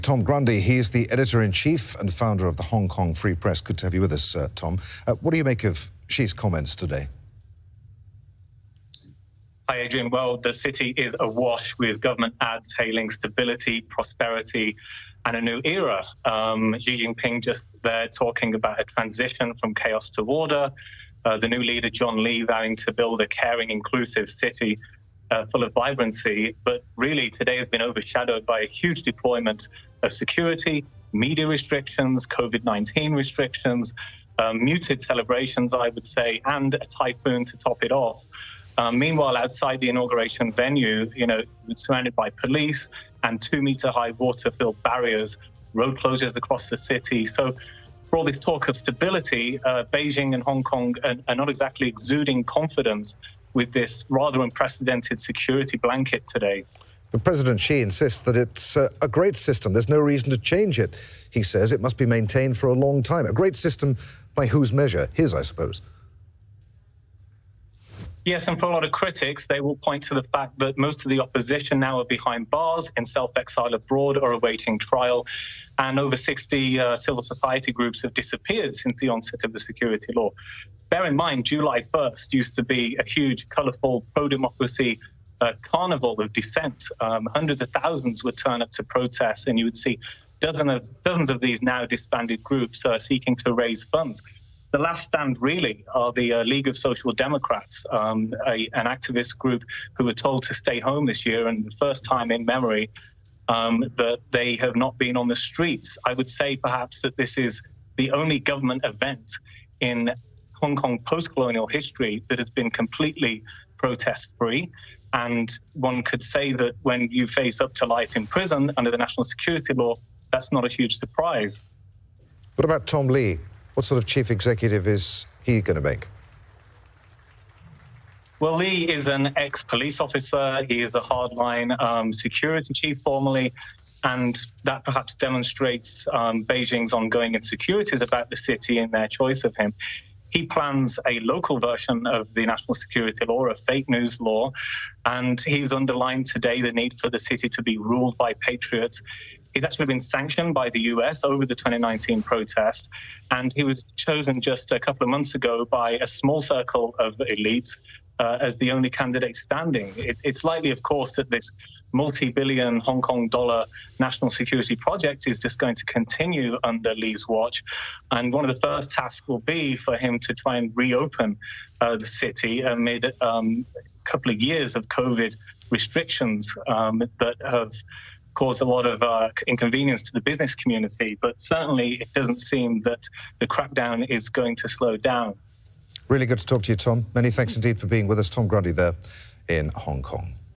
Tom Grundy, he is the editor-in-chief and founder of the Hong Kong Free Press. Good to have you with us, Tom. What do you make of Xi's comments today? Hi, Adrian. Well, the city is awash with government ads hailing stability, prosperity, and a new era. Xi Jinping just there talking about a transition from chaos to order. The new leader, John Lee, vowing to build a caring, inclusive city full of vibrancy. But really, today has been overshadowed by a huge deployment of security, media restrictions, COVID-19 restrictions, muted celebrations, I would say, and a typhoon to top it off. Meanwhile, outside the inauguration venue, it's surrounded by police and 2-meter-high water-filled barriers, road closures across the city. So for all this talk of stability, Beijing and Hong Kong are not exactly exuding confidence with this rather unprecedented security blanket today. But President Xi insists that it's a great system. There's no reason to change it. He says it must be maintained for a long time. A great system by whose measure? His, I suppose. Yes, and for a lot of critics, they will point to the fact that most of the opposition now are behind bars, in self-exile abroad or awaiting trial, and over 60 civil society groups have disappeared since the onset of the security law. Bear in mind, July 1st used to be a huge, colourful, pro-democracy carnival of dissent. Hundreds of thousands would turn up to protest, and you would see dozens of these now disbanded groups seeking to raise funds. The last stand really are the League of Social Democrats, an activist group who were told to stay home this year, and the first time in memory that they have not been on the streets. I would say perhaps that this is the only government event in Hong Kong post-colonial history that has been completely protest-free. And one could say that when you face up to life in prison under the national security law, that's not a huge surprise. What about Tom Lee? What sort of chief executive is he going to make? Well, Lee is an ex-police officer. He is a hardline security chief formerly, and that perhaps demonstrates Beijing's ongoing insecurities about the city in their choice of him. He plans a local version of the national security law, a fake news law, and he's underlined today the need for the city to be ruled by patriots. He's actually been sanctioned by the US over the 2019 protests, and he was chosen just a couple of months ago by a small circle of elites as the only candidate standing. It's likely, of course, that this multi-billion Hong Kong dollar national security project is just going to continue under Lee's watch. And one of the first tasks will be for him to try and reopen the city amid a couple of years of COVID restrictions that have caused a lot of inconvenience to the business community. But certainly it doesn't seem that the crackdown is going to slow down. Really good to talk to you, Tom. Many thanks indeed for being with us. Tom Grundy there in Hong Kong.